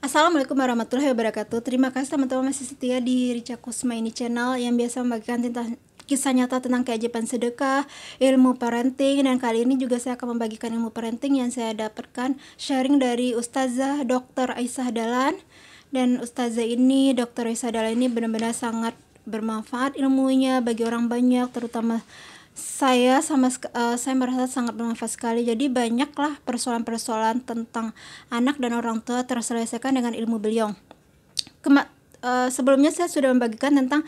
Assalamualaikum warahmatullahi wabarakatuh. Terima kasih teman-teman masih setia di Rica Kusma ini channel yang biasa membagikan tentang kisah nyata tentang keajaiban sedekah, ilmu parenting, dan kali ini juga saya akan membagikan ilmu parenting yang saya dapatkan sharing dari Ustazah Dr. Aisyah Dahlan. Dan Ustazah ini, Dr. Aisyah Dahlan ini benar-benar sangat bermanfaat ilmunya bagi orang banyak, terutama saya saya merasa sangat bermanfaat sekali. Jadi banyaklah persoalan-persoalan tentang anak dan orang tua terselesaikan dengan ilmu beliau. Sebelumnya saya sudah membagikan tentang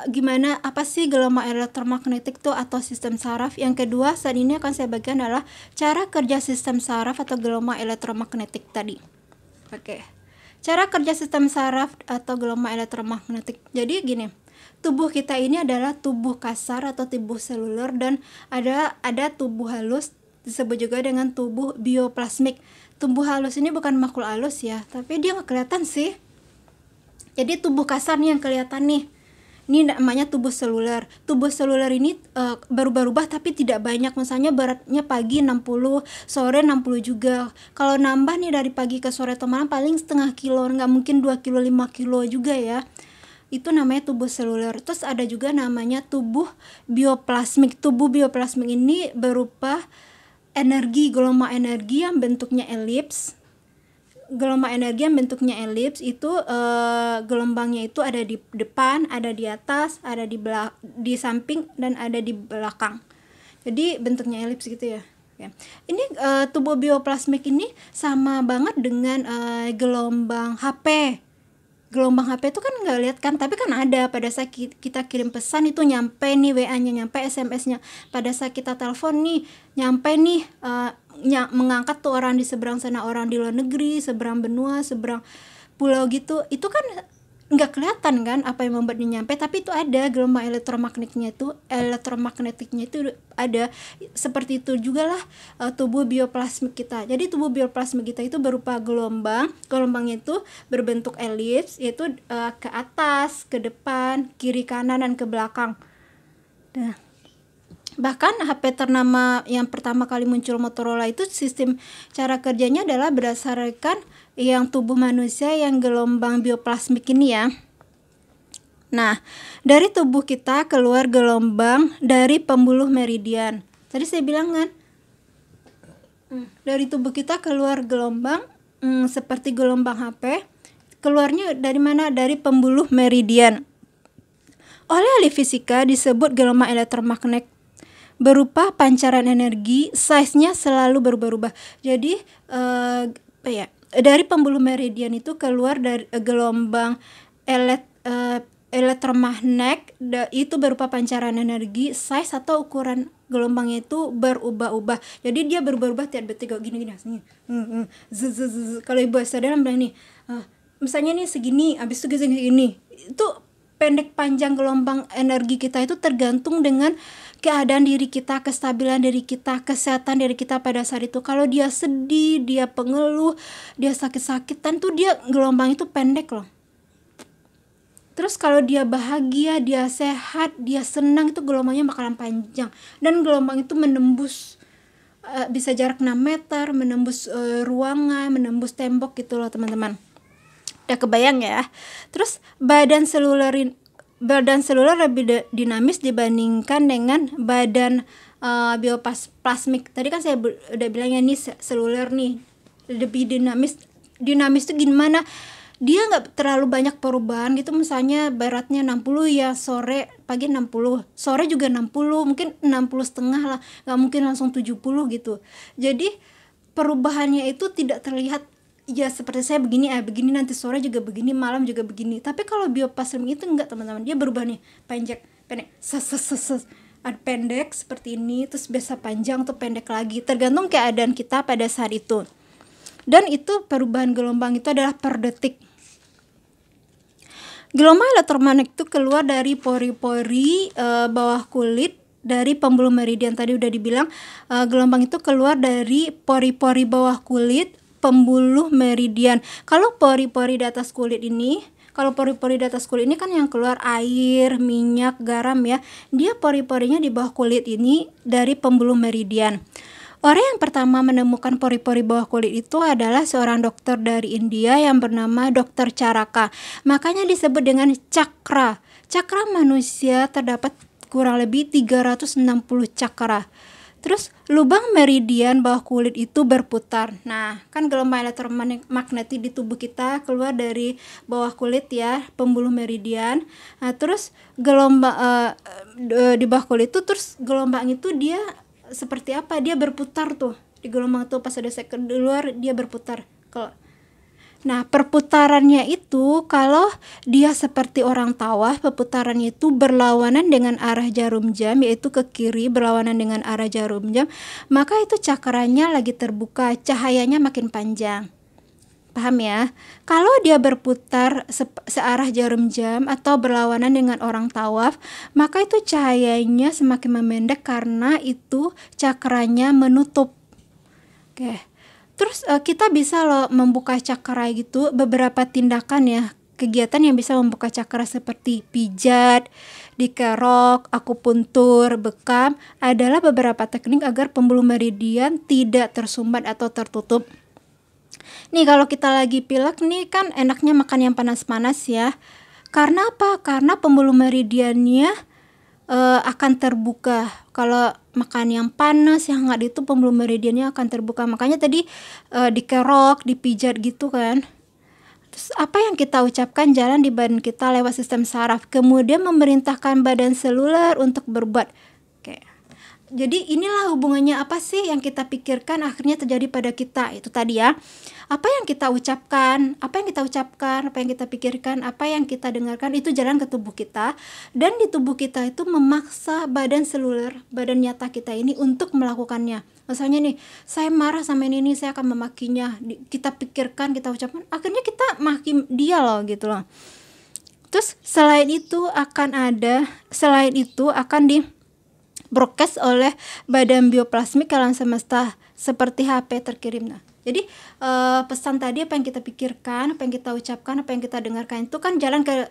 gimana apa sih gelombang elektromagnetik itu atau sistem saraf. Yang kedua saat ini akan saya bagikan adalah cara kerja sistem saraf atau gelombang elektromagnetik tadi. Oke. Cara kerja sistem saraf atau gelombang elektromagnetik. Jadi gini, tubuh kita ini adalah tubuh kasar atau tubuh seluler, dan ada tubuh halus disebut juga dengan tubuh bioplasmik. Tubuh halus ini bukan makhluk halus ya, tapi dia nggak kelihatan sih. Jadi tubuh kasar nih yang kelihatan nih. Ini namanya tubuh seluler. Tubuh seluler ini berubah-ubah tapi tidak banyak. Misalnya beratnya pagi 60, sore 60 juga. Kalau nambah nih dari pagi ke sore atau malam paling setengah kilo, nggak mungkin 2 kilo 5 kilo juga ya. Itu namanya tubuh seluler. Terus ada juga namanya tubuh bioplasmik. Tubuh bioplasmik ini berupa gelombang energi yang bentuknya elips. Gelombang energi yang bentuknya elips itu gelombangnya itu ada di depan, ada di atas, ada di samping, dan ada di belakang. Jadi bentuknya elips gitu ya. Ini tubuh bioplasmik ini sama banget dengan gelombang HP. Gelombang HP itu kan nggak lihat kan, tapi kan ada pada saat kita kirim pesan itu nyampe nih, WA-nya nyampe, SMS-nya. Pada saat kita telepon nih nyampe nih, mengangkat tuh orang di seberang sana, orang di luar negeri, seberang benua, seberang pulau gitu. Itu kan nggak kelihatan kan apa yang membuatnya nyampe, tapi itu ada gelombang elektromagnetiknya itu ada. Seperti itu juga lah tubuh bioplasmik kita. Jadi tubuh bioplasmik kita itu berupa gelombangnya itu berbentuk elips, yaitu ke atas, ke depan, kiri kanan, dan ke belakang. Nah, bahkan HP ternama yang pertama kali muncul Motorola itu sistem cara kerjanya adalah berdasarkan yang tubuh manusia yang gelombang bioplasmik ini ya. Nah, dari tubuh kita keluar gelombang dari pembuluh meridian. Tadi saya bilang kan, dari tubuh kita keluar gelombang seperti gelombang HP. Keluarnya dari mana? Dari pembuluh meridian. Oleh ahli fisika disebut gelombang elektromagnet berupa pancaran energi, size-nya selalu berubah-ubah. Jadi dari pembuluh meridian itu keluar dari gelombang elektromagnet, itu berupa pancaran energi, size atau ukuran gelombangnya itu berubah-ubah. Jadi dia berubah-ubah tiap detik gini-gini. Kalau ibu sadar bilang nih, misalnya nih segini, habis itu segini. Itu pendek panjang gelombang energi kita itu tergantung dengan keadaan diri kita, kestabilan diri kita, kesehatan diri kita pada saat itu. Kalau dia sedih, dia pengeluh, dia sakit-sakitan tuh dia gelombang itu pendek loh. Terus kalau dia bahagia, dia sehat, dia senang, itu gelombangnya bakalan panjang. Dan gelombang itu menembus bisa jarak 6 meter, menembus ruangan, menembus tembok gitu loh teman-teman. Udah kebayang ya. Terus badan seluler lebih dinamis dibandingkan dengan badan bioplasmik. Tadi kan saya udah bilangnya nih seluler nih lebih dinamis. Dinamis itu gimana? Dia nggak terlalu banyak perubahan gitu. Misalnya beratnya 60 ya, pagi 60, sore juga 60, mungkin 60 setengah lah, nggak mungkin langsung 70 gitu. Jadi perubahannya itu tidak terlihat ya seperti saya begini nanti sore juga begini, malam juga begini. Tapi kalau bioplasmik itu enggak teman-teman, dia berubah nih, pendek, ada pendek seperti ini, terus biasa panjang tuh pendek lagi, tergantung keadaan kita pada saat itu. Dan itu perubahan gelombang itu adalah per detik. Gelombang elektromagnetik itu keluar dari pori-pori bawah kulit, dari pembuluh meridian. Tadi udah dibilang gelombang itu keluar dari pori-pori bawah kulit, pembuluh meridian. Kalau pori-pori di atas kulit ini kan yang keluar air, minyak, garam ya. Dia pori-porinya di bawah kulit ini dari pembuluh meridian. Orang yang pertama menemukan pori-pori bawah kulit itu adalah seorang dokter dari India yang bernama Dr. Charaka. Makanya disebut dengan cakra. Cakra manusia terdapat kurang lebih 360 cakra. Terus lubang meridian bawah kulit itu berputar. Nah, kan gelombang elektromagnetik di tubuh kita keluar dari bawah kulit ya, pembuluh meridian. Nah, terus gelombang di bawah kulit itu, terus gelombang itu dia seperti apa? Dia berputar tuh. Di gelombang itu pas ada keluar dia berputar. Nah, perputarannya itu kalau dia seperti orang tawaf, perputarannya itu berlawanan dengan arah jarum jam, yaitu ke kiri berlawanan dengan arah jarum jam, maka itu cakranya lagi terbuka, cahayanya makin panjang. Paham ya? Kalau dia berputar searah jarum jam atau berlawanan dengan orang tawaf, maka itu cahayanya semakin memendek karena itu cakranya menutup. Oke. Terus kita bisa loh membuka cakra gitu, beberapa tindakan ya, kegiatan yang bisa membuka cakra seperti pijat, dikerok, akupuntur, bekam adalah beberapa teknik agar pembuluh meridian tidak tersumbat atau tertutup. Nih kalau kita lagi pilek nih kan enaknya makan yang panas-panas ya. Karena apa? Karena pembuluh meridiannya akan terbuka. Kalau makan yang panas, yang hangat itu pembuluh meridiannya akan terbuka. Makanya tadi dikerok, dipijat gitu kan. Terus apa yang kita ucapkan jalan di badan kita lewat sistem saraf. Kemudian memerintahkan badan seluler untuk berbuat. Oke. Jadi inilah hubungannya, apa sih yang kita pikirkan akhirnya terjadi pada kita. Itu tadi ya. Apa yang kita ucapkan, apa yang kita pikirkan, apa yang kita dengarkan itu jalan ke tubuh kita, dan di tubuh kita itu memaksa badan seluler, badan nyata kita ini untuk melakukannya. Misalnya nih, saya marah sama ini, saya akan memakinya. Kita pikirkan, kita ucapkan, akhirnya kita maki dia loh gitu loh. Terus selain itu akan di broadcast oleh badan bioplasmik alam semesta seperti HP terkirim. Nah, jadi pesan tadi, apa yang kita pikirkan, apa yang kita ucapkan, apa yang kita dengarkan itu kan jalan ke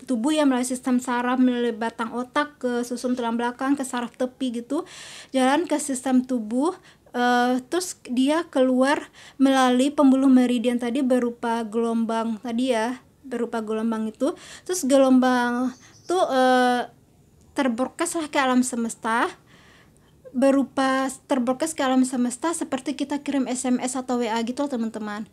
tubuh ya, melalui sistem saraf, melalui batang otak, ke susum tulang belakang, ke saraf tepi gitu, jalan ke sistem tubuh. Terus dia keluar melalui pembuluh meridian tadi berupa gelombang tadi ya, berupa gelombang itu. Terus gelombang tuh terberkas lah ke alam semesta, terberkas ke alam semesta seperti kita kirim SMS atau WA gitu teman-teman.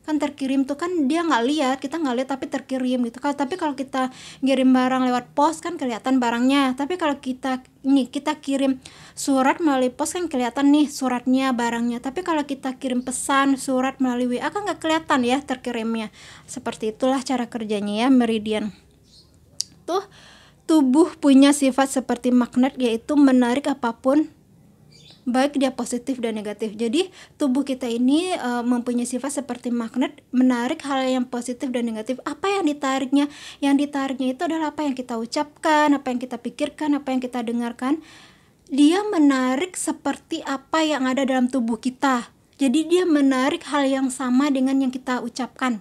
Kan terkirim tuh kan dia nggak lihat, kita nggak lihat tapi terkirim gitu kan. Tapi kalau kita ngirim barang lewat pos kan kelihatan barangnya. Tapi kalau kita kirim surat melalui pos kan kelihatan nih suratnya, barangnya. Tapi kalau kita kirim pesan surat melalui WA kan nggak kelihatan ya terkirimnya. Seperti itulah cara kerjanya ya meridian. Tubuh punya sifat seperti magnet, yaitu menarik apapun, baik dia positif dan negatif. Jadi tubuh kita ini mempunyai sifat seperti magnet, menarik hal yang positif dan negatif. Apa yang ditariknya? Yang ditariknya itu adalah apa yang kita ucapkan, apa yang kita pikirkan, apa yang kita dengarkan. Dia menarik seperti apa yang ada dalam tubuh kita. Jadi dia menarik hal yang sama dengan yang kita ucapkan,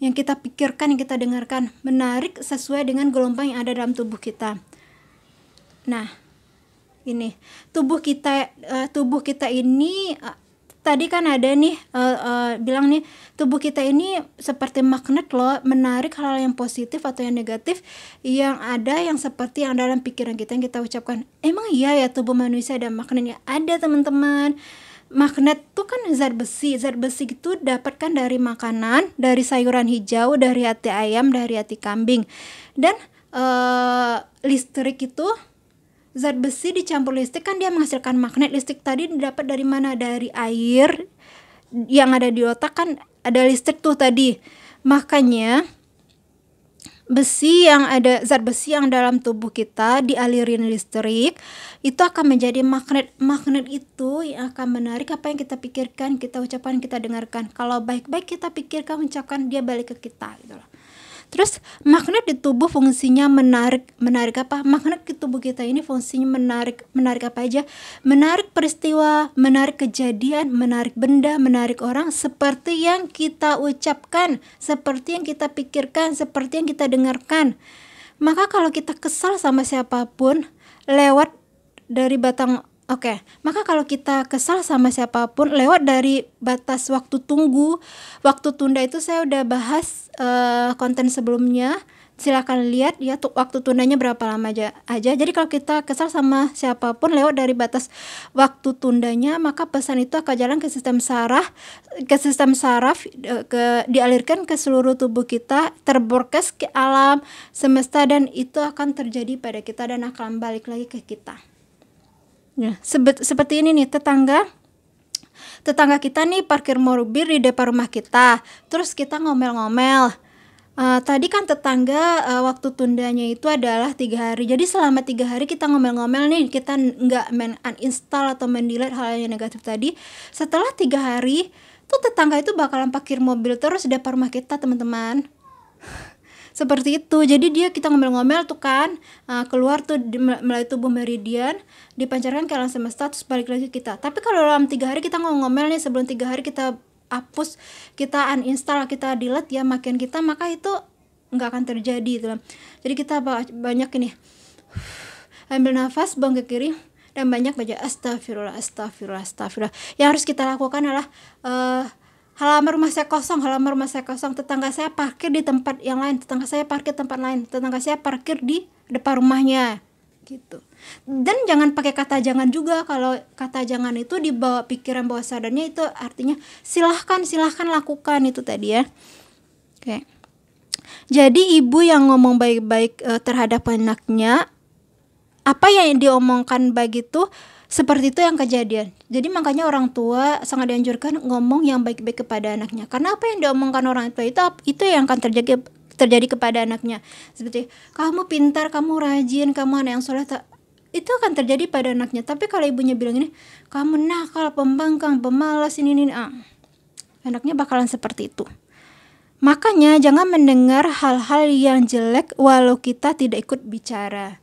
yang kita pikirkan, yang kita dengarkan, menarik sesuai dengan gelombang yang ada dalam tubuh kita. Nah, ini tubuh kita ini tadi kan ada nih bilang nih, tubuh kita ini seperti magnet loh, menarik hal-hal yang positif atau yang negatif yang ada, yang seperti yang dalam pikiran kita, yang kita ucapkan. Emang iya ya tubuh manusia ada magnetnya? Ada teman-teman. Magnet tuh kan zat besi itu dapatkan dari makanan, dari sayuran hijau, dari hati ayam, dari hati kambing. Dan listrik itu, zat besi dicampur listrik kan dia menghasilkan magnet. Listrik tadi didapat dari mana? Dari air yang ada di otak kan ada listrik tuh tadi. Makanya zat besi yang dalam tubuh kita dialirin listrik itu akan menjadi magnet. Magnet itu yang akan menarik apa yang kita pikirkan, kita ucapkan, kita dengarkan. Kalau baik-baik kita pikirkan, ucapkan, dia balik ke kita gitu loh. Terus magnet di tubuh fungsinya menarik apa? Magnet di tubuh kita ini fungsinya menarik apa aja? Menarik peristiwa, menarik kejadian, menarik benda, menarik orang, seperti yang kita ucapkan, seperti yang kita pikirkan, seperti yang kita dengarkan. Maka kalau kita kesal sama siapapun, lewat dari batang Oke, maka kalau kita kesal sama siapapun lewat dari batas waktu tunggu, waktu tunda itu saya udah bahas konten sebelumnya. Silakan lihat ya waktu tundanya berapa lama aja. Jadi kalau kita kesal sama siapapun lewat dari batas waktu tundanya, maka pesan itu akan jalan ke sistem saraf, dialirkan ke seluruh tubuh kita, terbroadcast ke alam semesta, dan itu akan terjadi pada kita dan akan balik lagi ke kita. Ya, seperti ini nih, tetangga kita nih parkir mobil di depan rumah kita, terus kita ngomel-ngomel. Tadi kan tetangga waktu tundanya itu adalah 3 hari. Jadi selama 3 hari kita ngomel-ngomel nih, kita nggak uninstall atau mendelete hal yang negatif tadi. Setelah 3 hari tuh tetangga itu bakalan parkir mobil terus di depan rumah kita, teman-teman. Seperti itu. Jadi kita ngomel-ngomel tuh kan, keluar tuh melalui tubuh meridian, dipancarkan ke alam semesta, terus balik lagi kita. Tapi kalau dalam 3 hari kita ngomel nih, sebelum 3 hari kita hapus, kita uninstall, kita delete ya makin kita, maka itu nggak akan terjadi gitu. Jadi kita banyak ini, ambil nafas, buang ke kiri, dan banyak baca astagfirullah. Yang harus kita lakukan adalah halaman rumah saya kosong, tetangga saya parkir di tempat yang lain, tetangga saya parkir tempat lain, tetangga saya parkir di depan rumahnya gitu. Dan jangan pakai kata jangan juga. Kalau kata jangan itu dibawa pikiran bawah sadarnya, itu artinya silahkan lakukan itu tadi ya. Oke. Jadi ibu yang ngomong baik-baik terhadap anaknya, apa yang diomongkan begitu, seperti itu yang kejadian. Jadi makanya orang tua sangat dianjurkan ngomong yang baik-baik kepada anaknya. Karena apa yang diomongkan orang tua itu yang akan terjadi kepada anaknya. Seperti kamu pintar, kamu rajin, kamu anak yang soleh, itu akan terjadi pada anaknya. Tapi kalau ibunya bilang ini, kamu nakal, pembangkang, pemalas, ini, anaknya bakalan seperti itu. Makanya jangan mendengar hal-hal yang jelek walau kita tidak ikut bicara.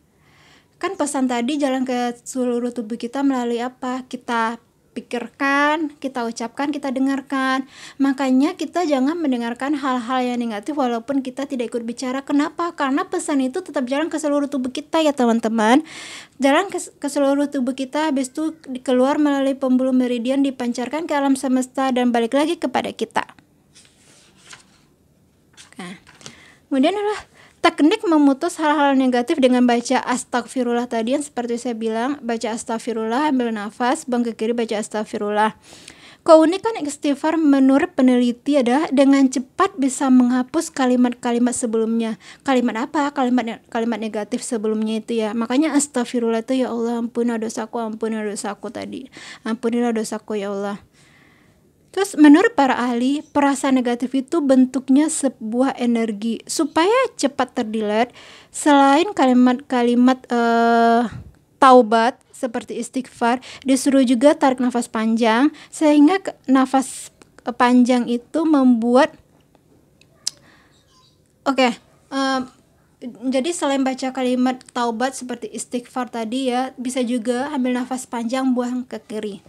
Kan pesan tadi jalan ke seluruh tubuh kita melalui apa? Kita pikirkan, kita ucapkan, kita dengarkan. Makanya kita jangan mendengarkan hal-hal yang negatif walaupun kita tidak ikut bicara. Kenapa? Karena pesan itu tetap jalan ke seluruh tubuh kita ya teman-teman. Jalan ke seluruh tubuh kita, habis itu keluar melalui pembuluh meridian, dipancarkan ke alam semesta dan balik lagi kepada kita. Nah, kemudian adalah teknik memutus hal-hal negatif dengan baca astagfirullah tadi yang seperti saya bilang, baca astagfirullah, ambil nafas, buang ke kiri, baca astagfirullah. Keunikan istighfar menurut peneliti adalah dengan cepat bisa menghapus kalimat-kalimat sebelumnya. Kalimat apa? Kalimat negatif sebelumnya itu ya. Makanya astagfirullah itu, ya Allah ampunilah dosaku tadi. Ampunilah dosaku ya Allah. Terus menurut para ahli, perasaan negatif itu bentuknya sebuah energi. Supaya cepat terdelete, selain kalimat-kalimat taubat seperti istighfar, disuruh juga tarik nafas panjang, sehingga nafas panjang itu membuat jadi selain baca kalimat taubat seperti istighfar tadi ya, bisa juga ambil nafas panjang, buang ke kiri.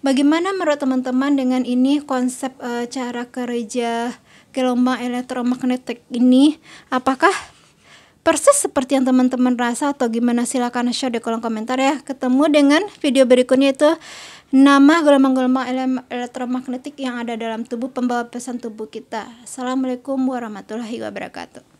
Bagaimana menurut teman-teman dengan ini konsep cara kerja gelombang elektromagnetik ini? Apakah persis seperti yang teman-teman rasa atau gimana? Silakan share di kolom komentar ya. Ketemu dengan video berikutnya, itu nama gelombang-gelombang elektromagnetik yang ada dalam tubuh, pembawa pesan tubuh kita. Assalamualaikum warahmatullahi wabarakatuh.